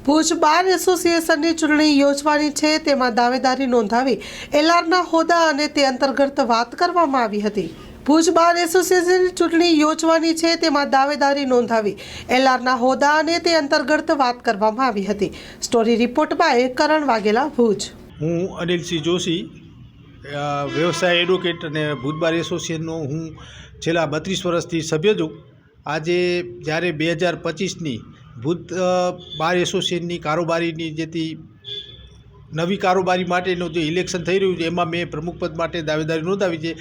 ભુજ બાર એસોસિએશનની ચૂંટણી યોજવાની છે, તેમાં દાવેદારી નોંધાવી એલઆરના હોદ્દા અને તે અંતર્ગત વાત કરવામાં આવી હતી। ભુજ બાર એસોસિએશનની ચૂંટણી યોજવાની છે, તેમાં દાવેદારી નોંધાવી એલઆરના હોદ્દા અને તે અંતર્ગત વાત કરવામાં આવી હતી। સ્ટોરી રિપોર્ટ બાય કરણ વાઘેલા, ભુજ। હું અનિલસિંહ જોશી, વ્યવસાય એડવોકેટ અને ભુજ બાર એસોસિએશનનો હું છેલ્લા 32 વર્ષથી સભ્ય છું। આજે જ્યારે 2025ની ભુજ બાર એસોસિએશનની કારોબારીની જેથી નવી કારોબારી માટેનું જે ઇલેક્શન થઈ રહ્યું છે, એમાં મેં પ્રમુખ પદ માટે દાવેદારી નોંધાવી છે।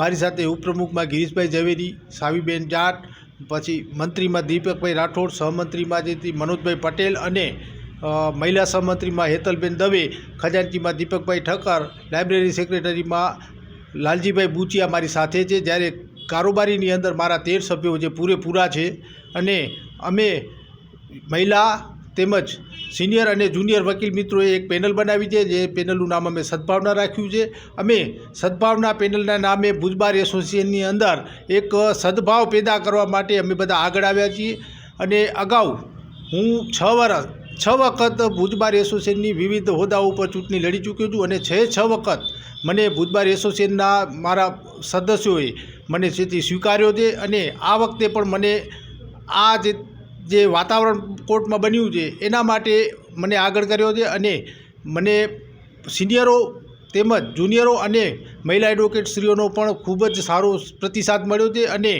મારી સાથે ઉપપ્રમુખમાં ગિરીશભાઈ ઝવેરી, સાવીબેન જાટ, પછી મંત્રીમાં દીપકભાઈ રાઠોડ, સહમંત્રીમાં જેથી મનોજભાઈ પટેલ અને મહિલા સહમંત્રીમાં હેતલબેન દવે, ખજાનચીમાં દીપકભાઈ ઠક્કર, લાઇબ્રેરી સેક્રેટરીમાં લાલજીભાઈ બુચિયા મારી સાથે છે। જ્યારે કારોબારીની અંદર મારા 13 સભ્યો જે પૂરેપૂરા છે અને અમે મહિલા તેમજ સિનિયર અને જુનિયર વકીલ મિત્રોએ એક પેનલ બનાવી છે, જે પેનલનું નામ અમે સદભાવના રાખ્યું છે। અમે સદભાવના પેનલના નામે ભુજ બાર એસોસિએશનની અંદર એક સદભાવ પેદા કરવા માટે અમે બધા આગળ આવ્યા છીએ। અને અગાઉ હું 6 વખત ભુજ બાર એસોસિએશનની વિવિધ હોદ્દાઓ ઉપર ચૂંટણી લડી ચૂક્યો છું અને 6 વખત મને ભુજ બાર એસોસિએશનના મારા સદસ્યોએ મને તેથી સ્વીકાર્યો છે। અને આ વખતે પણ મને આ જે વાતાવરણ કોર્ટમાં બન્યું છે એના માટે મને આગળ કર્યો છે અને મને સિનિયરો તેમજ જુનિયરો અને મહિલા એડવોકેટશ્રીઓનો પણ ખૂબ જ સારો પ્રતિસાદ મળ્યો છે। અને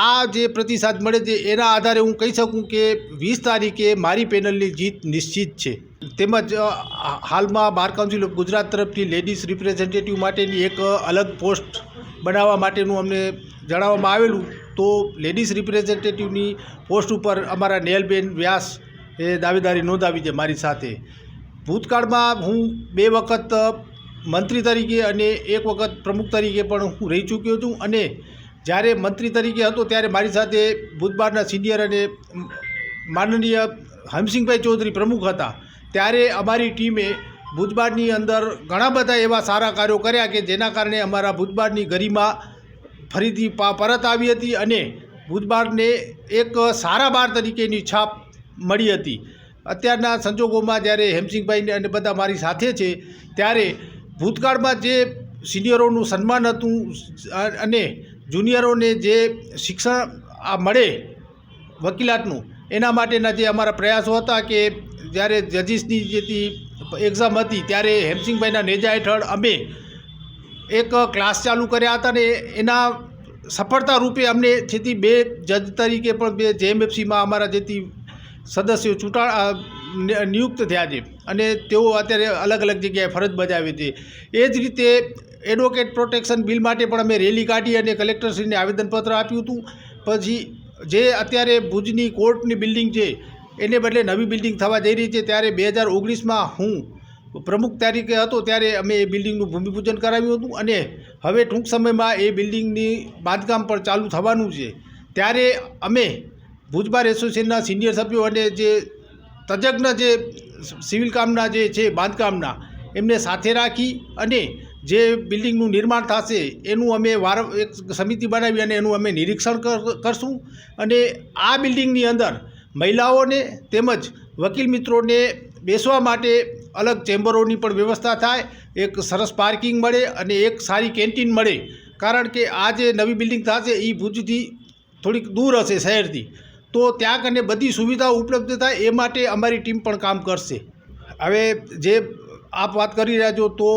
આ જે પ્રતિસાદ મળે છે એના આધારે હું કહી શકું કે 20 તારીખે મારી પેનલની જીત નિશ્ચિત છે। તેમજ હાલમાં બાર કાઉન્સિલ ઓફ ગુજરાત તરફથી લેડીઝ રિપ્રેઝેન્ટેટિવ માટેની એક અલગ પોસ્ટ બનાવવા માટેનું અમને જણાવવામાં આવેલું, તો લેડીઝ રિપ્રેઝેન્ટેટિવની પોસ્ટ ઉપર અમારા નેહલબેન વ્યાસ એ દાવેદારી નોંધાવી છે મારી સાથે। ભૂતકાળમાં હું 2 વખત મંત્રી તરીકે અને 1 વખત પ્રમુખ તરીકે પણ હું રહી ચૂક્યો છું। અને જ્યારે મંત્રી તરીકે હતો ત્યારે મારી સાથે ભુજ બારના સિનિયર અને માનનીય હમસિંગભાઈ ચૌધરી પ્રમુખ હતા। ત્યારે અમારી ટીમે ભુજ બારની અંદર ઘણા બધા એવા સારા કાર્યો કર્યા કે જેના કારણે અમારા ભુજ બારની ગરિમા ફરીથી પરત આવી હતી અને ભુજ બારને એક સારા બાર તરીકેની છાપ મળી હતી। અત્યારના સંજોગોમાં જ્યારે હેમસિંગભાઈ અને બધા મારી સાથે છે, ત્યારે ભૂતકાળમાં જે સિનિયરોનું સન્માન હતું અને જુનિયરોને જે શિક્ષણ મળે વકીલાતનું, એના માટેના જે અમારા પ્રયાસો હતા કે જ્યારે જજીસની જેથી એક્ઝામ હતી ત્યારે હેમસિંગભાઈના નેજા હેઠળ અમે એક ક્લાસ ચાલુ કર્યા હતા ને એના સફળતા રૂપે અમને જેથી 2 જજ તરીકે પણ 2 જેએમએફસીમાં અમારા જેથી સદસ્યો નિયુક્ત થયા છે અને તેઓ અત્યારે અલગ અલગ જગ્યાએ ફરજ બજાવે છે। એ જ રીતે એડવોકેટ પ્રોટેક્શન બિલ માટે પણ અમે રેલી કાઢી અને કલેક્ટરશ્રીને આવેદનપત્ર આપ્યું હતું। પછી જે અત્યારે ભુજની કોર્ટની બિલ્ડિંગ છે એને બદલે નવી બિલ્ડિંગ થવા જઈ રહી છે, ત્યારે 2019માં હું પ્રમુખ તરીકે હતો ત્યારે અમે એ બિલ્ડિંગનું ભૂમિપૂજન કરાવ્યું હતું અને હવે ટૂંક સમયમાં એ બિલ્ડિંગની બાંધકામ પણ ચાલુ થવાનું છે। ત્યારે અમે ભુજ બાર એસોસિએશનના સિનિયર સભ્યો અને જે તજજ્ઞ જે સિવિલ કામના જે છે બાંધકામના, એમને સાથે રાખી અને જે બિલ્ડિંગનું નિર્માણ થશે એનું અમે એક સમિતિ બનાવી અને એનું અમે નિરીક્ષણ કરશું। અને આ બિલ્ડિંગની અંદર મહિલાઓને તેમજ વકીલ મિત્રોને બેસવા માટે અલગ ચેમ્બરોની પણ વ્યવસ્થા થાય, એક સરસ પાર્કિંગ મળે અને એક સારી કેન્ટીન મળે। કારણ કે આ જે નવી બિલ્ડિંગ થશે એ ભુજથી થોડીક દૂર હશે શહેરથી, તો ત્યાં કને બધી સુવિધાઓ ઉપલબ્ધ થાય એ માટે અમારી ટીમ પણ કામ કરશે। હવે જે આપ વાત કરી રહ્યા છો, તો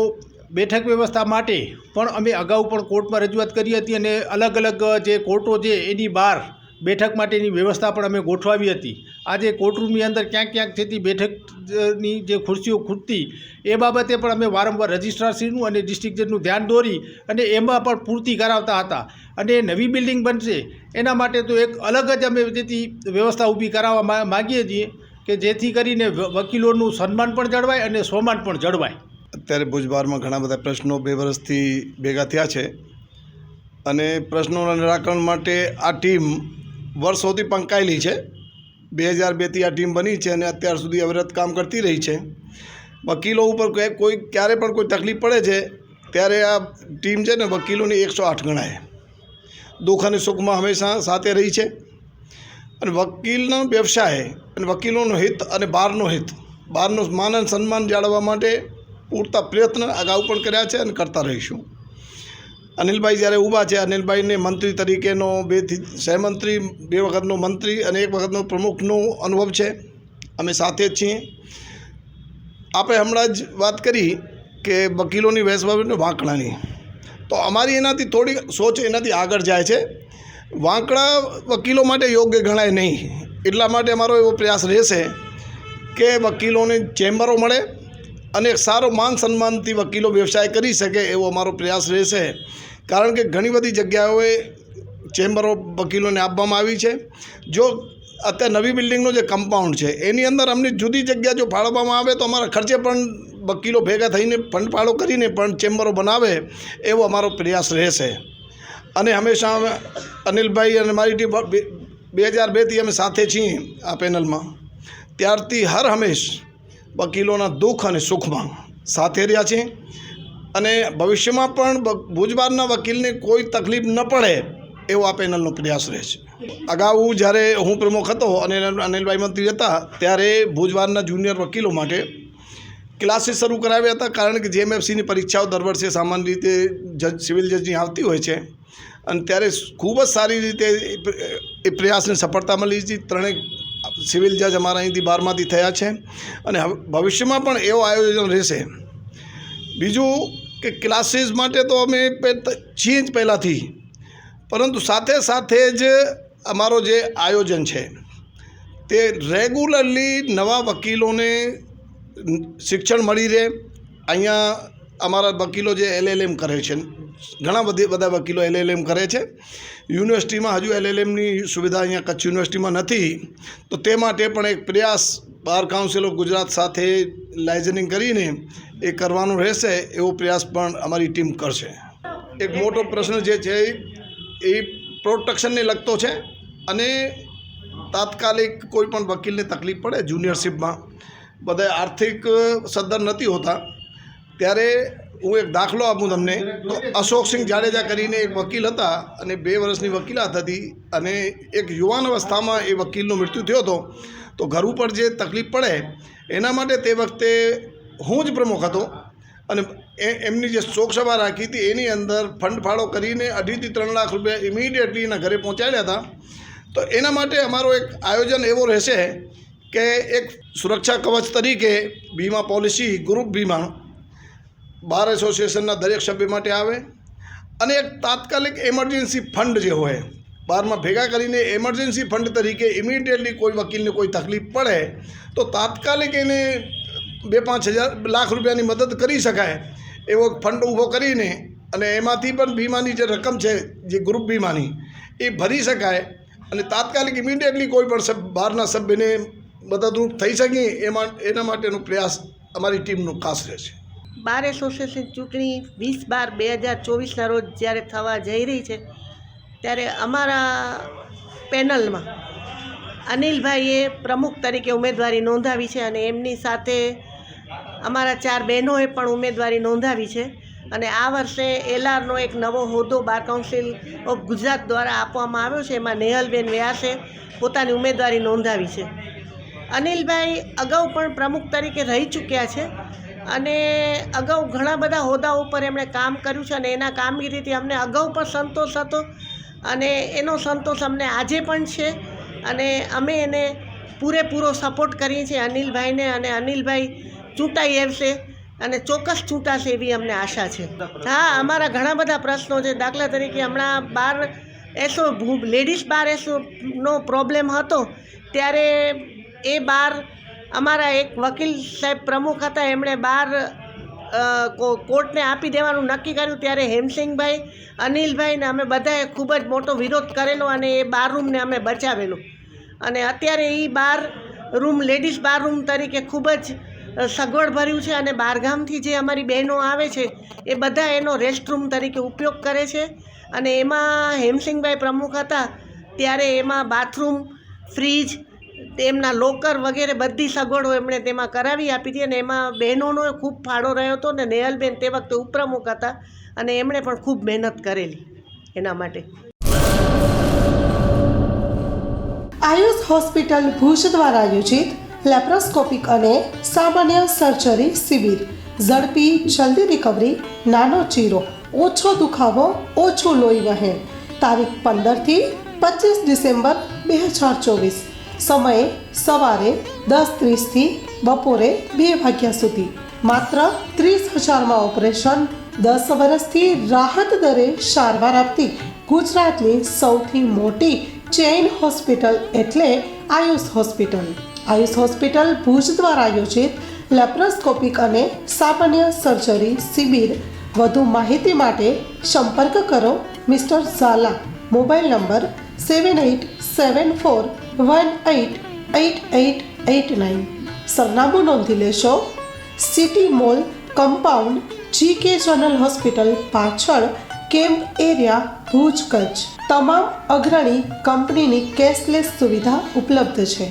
બેઠક વ્યવસ્થા માટે પણ અમે અગાઉ પણ કોર્ટમાં રજૂઆત કરી હતી અને અલગ અલગ જે કોર્ટો છે એની બહાર બેઠક માટેની વ્યવસ્થા પણ અમે ગોઠવાવી હતી। આજે કોર્ટરૂમની અંદર ક્યાંક ક્યાંક થતી બેઠકની જે ખુરશીઓ ખૂટતી એ બાબતે પણ અમે વારંવાર રજિસ્ટ્રારશ્રીનું અને ડિસ્ટ્રિક્ટ જજનું ધ્યાન દોરી અને એમાં પણ પૂર્તિ કરાવતા હતા। અને નવી બિલ્ડિંગ બનશે એના માટે તો એક અલગ જ અમે જેથી વ્યવસ્થા ઊભી કરાવવા માગીએ છીએ કે જેથી કરીને વકીલોનું સન્માન પણ જળવાય અને સ્વમાન પણ જળવાય। અત્યારે ભુજ બારમાં ઘણા બધા પ્રશ્નો 2 વર્ષથી ભેગા થયા છે અને પ્રશ્નોના નિરાકરણ માટે આ ટીમ વર્ષોથી પંકાયેલી છે। 2002થી આ ટીમ બની છે અને અત્યાર સુધી અવિરત કામ કરતી રહી છે। વકીલો ઉપર કોઈ ક્યારે પણ કોઈ તકલીફ પડે છે ત્યારે આ ટીમ છે ને વકીલોની 108 ગણાય। દુઃખ અને સુખમાં હંમેશા સાથે રહી છે અને વકીલનો વ્યવસાય અને વકીલોનું હિત અને બારનું હિત, બારનું માન અને સન્માન જાળવવા માટે પૂરતા પ્રયત્ન અગાઉ પણ કર્યા છે અને કરતા રહીશું. અનિલભાઈ જ્યારે ઊભા છે, અનિલભાઈને મંત્રી તરીકેનો 2 થી સહમંત્રી, 2 વખતનો મંત્રી અને 1 વખતનો પ્રમુખનો અનુભવ છે. અમે સાથે જ છીએ. આપણે હમણાં જ વાત કરી કે વકીલોની વહેંચવાણી વાંકડાની, તો અમારી એનાથી થોડી સોચ એનાથી આગળ જાય છે. વાંકડા વકીલો માટે યોગ્ય ગણાય નહીં, એટલા માટે અમારો એવો પ્રયાસ રહેશે કે વકીલોને ચેમ્બરો મળે અને એક સારો માન સન્માનથી વકીલો વ્યવસાય કરી શકે એવો અમારો પ્રયાસ રહેશે. કારણ કે ઘણી બધી જગ્યાઓએ ચેમ્બરો વકીલોને આપવામાં આવી છે. જો અત્યારે નવી બિલ્ડિંગનું જે કમ્પાઉન્ડ છે એની અંદર અમને જુદી જગ્યા જો ફાળવવામાં આવે તો અમારા ખર્ચે પણ વકીલો ભેગા થઈને ફંડ ફાળો કરીને પણ ચેમ્બરો બનાવે એવો અમારો પ્રયાસ રહેશે. અને હંમેશા અનિલભાઈ અને મારી ટીમ 2002થી અમે સાથે છીએ આ પેનલમાં. ત્યારથી હર હંમેશ વકીલોના દુઃખ અને સુખમાં સાથે રહ્યા છે અને ભવિષ્યમાં પણ ભુજ બારના વકીલને કોઈ તકલીફ ન પડે એવો આ પેનલનો પ્રયાસ રહેશે. અગાઉ જ્યારે હું પ્રમુખ હતો અને અનિલભાઈ મંત્રી હતા ત્યારે ભુજ બારના જુનિયર વકીલો માટે ક્લાસીસ શરૂ કરાવ્યા હતા. કારણ કે જેએમએફસીની પરીક્ષાઓ દર વર્ષે સામાન્ય રીતે સિવિલ જજની આવતી હોય છે અને ત્યારે ખૂબ જ સારી રીતે એ પ્રયાસને સફળતા મળી છે. 3 સિવિલ જજ અમારા અહીંથી 12માંથી થયા છે અને ભવિષ્યમાં પણ એવો આયોજન રહેશે. બીજું કે ક્લાસીસ માટે તો અમે છીએ જ પહેલાંથી, પરંતુ સાથે સાથે જ અમારો જે આયોજન છે તે રેગ્યુલરલી નવા વકીલોને શિક્ષણ મળી રહે. અહીંયા અમારા વકીલો જે LLM કરે છે, ઘણા બધા વકીલો LLM કરે છે. યુનિવર્સિટીમાં હજુ LLMની સુવિધા અહીંયા કચ્છ યુનિવર્સિટીમાં નથી, તો તે માટે પણ એક પ્રયાસ બાર કાઉન્સિલ ઓફ ગુજરાત સાથે લાઇઝનિંગ કરીને એ કરવાનો રહેશે. એવો પ્રયાસ પણ અમારી ટીમ કરશે. એક મોટો પ્રશ્ન જે છે એ પ્રોટેક્શનને લગતો છે અને તાત્કાલિક કોઈ પણ વકીલને તકલીફ પડે જુનિયરશિપમાં, બધા આર્થિક સદ્ધર નથી હોતા, ત્યારે હું એક દાખલો આપું તમને. તો અશોકસિંહ જાડેજા કરીને એક વકીલ હતા અને 2 વર્ષની વકીલાત હતી અને એક યુવાન અવસ્થામાં એ વકીલનું મૃત્યુ થયો હતો. તો ઘર ઉપર જે તકલીફ પડે એના માટે તે વખતે હું જ પ્રમુખ હતો અને એમની જે શોકસભા રાખી હતી એની અંદર ફંડ ફાળો કરીને 2.5 થી 3 લાખ રૂપિયા ઇમિડિયેટલી એના ઘરે પહોંચાડ્યા હતા. તો એના માટે અમારો એક આયોજન એવો રહેશે કે એક સુરક્ષા કવચ તરીકે વીમા પોલિસી ગ્રુપ વીમા બાર એસોસિએશનના દરેક સભ્ય માટે આવે અને એક તાત્કાલિક એમરજન્સી ફંડ જે હોય બારમાં ભેગા કરીને એમરજન્સી ફંડ તરીકે ઇમિડિયેટલી કોઈ વકીલને કોઈ તકલીફ પડે તો તાત્કાલિક એને 2-5 લાખ રૂપિયાની મદદ કરી શકાય એવો ફંડ ઊભો કરીને અને એમાંથી પણ વીમાની જે રકમ છે જે ગ્રુપ વીમાની એ ભરી શકાય અને તાત્કાલિક ઇમિડિયેટલી કોઈ પણ બહારના સભ્યને મદદરૂપ થઈ શકીએ એના માટેનો પ્રયાસ અમારી ટીમનો ખાસ રહેશે. બાર એસોસિએશન ચૂંટણી 20/12/2024ના રોજ જ્યારે થવા જઈ રહી છે ત્યારે અમારા પેનલમાં અનિલભાઈએ પ્રમુખ તરીકે ઉમેદવારી નોંધાવી છે અને એમની સાથે અમારા 4 બહેનોએ પણ ઉમેદવારી નોંધાવી છે. અને આ વર્ષે એલઆરનો એક નવો હોદ્દો બાર કાઉન્સિલ ઓફ ગુજરાત દ્વારા આપવામાં આવ્યો છે. એમાં નેહલબેન વ્યાસે પોતાની ઉમેદવારી નોંધાવી છે. અનિલભાઈ અગાઉ પણ પ્રમુખ તરીકે રહી ચૂક્યા છે અને અગાઉ ઘણા બધા હોદ્દાઓ ઉપર એમણે કામ કર્યું છે અને એના કામગીરીથી અમને અગાઉ પણ સંતોષ હતો અને એનો સંતોષ અમને આજે પણ છે અને અમે એને પૂરેપૂરો સપોર્ટ કરીએ છીએ અનિલભાઈને અને અનિલભાઈ ચૂંટાઈ આવશે અને ચોક્કસ ચૂંટાશે એવી અમને આશા છે. હા, અમારા ઘણા બધા પ્રશ્નો છે. દાખલા તરીકે હમણાં લેડીઝ બાર એસોનો પ્રોબ્લેમ હતો ત્યારે એ બાર અમારા એક વકીલ સાહેબ પ્રમુખ હતા, એમણે બાર કોર્ટને આપી દેવાનું નક્કી કર્યું. ત્યારે હેમસિંગભાઈ, અનિલભાઈ ને અમે બધાએ ખૂબ જ મોટો વિરોધ કરેલો અને એ બાર રૂમને અમે બચાવેલો અને અત્યારે એ બાર રૂમ લેડીઝ બાર રૂમ તરીકે ખૂબ જ સગવડ ભર્યું છે અને બહારગામથી જે અમારી બહેનો આવે છે એ બધા એનો રેસ્ટરૂમ તરીકે ઉપયોગ કરે છે. અને એમાં હેમસિંગભાઈ પ્રમુખ હતા ત્યારે એમાં બાથરૂમ, ફ્રીજ, તેમના લોકર વગેરે બધી સગવડો એમણે તેમાં કરાવી આપી હતી અને એમાં બહેનોનો ખૂબ ફાળો રહ્યો હતો. અને નેહલબેન તે વખતે ઉપપ્રમુખ હતા અને એમણે પણ ખૂબ મહેનત કરેલી એના માટે. આયુષ હોસ્પિટલ ભુજ દ્વારા આયોજિત લેપ્રોસ્કોપિક અને સામાન્ય સર્જરી શિબિર. ઝડપી જલ્દી રિકવરી, નાનો ચીરો, ઓછો દુખાવો, ઓછું લોહી વહેણ. તારીખ 15 થી 25 ડિસેમ્બર 2024. સમય સવારે 10:30 થી બપોરે 2 વાગ્યા સુધી. માત્ર 30,000માં ઓપરેશન. 10 વર્ષથી રાહત દરે સારવાર આપતી ગુજરાતની સૌથી મોટી ચેઇન હોસ્પિટલ એટલે આયુષ હોસ્પિટલ. આયુષ હોસ્પિટલ ભુજ દ્વારા આયોજિત લેપ્રોસ્કોપિક અને સામાન્ય સર્જરી શિબિર. વધુ માહિતી માટે સંપર્ક કરો મિસ્ટર ઝાલા. Mobile number 7874188889. સરનામું નોંધી લેશો. City mall compound, GK general hospital પાછળ, કેમ્પ એરિયા, ભુજ, કચ્છ. તમામ અગ્રણી કંપનીની કેશલેસ સુવિધા ઉપલબ્ધ છે.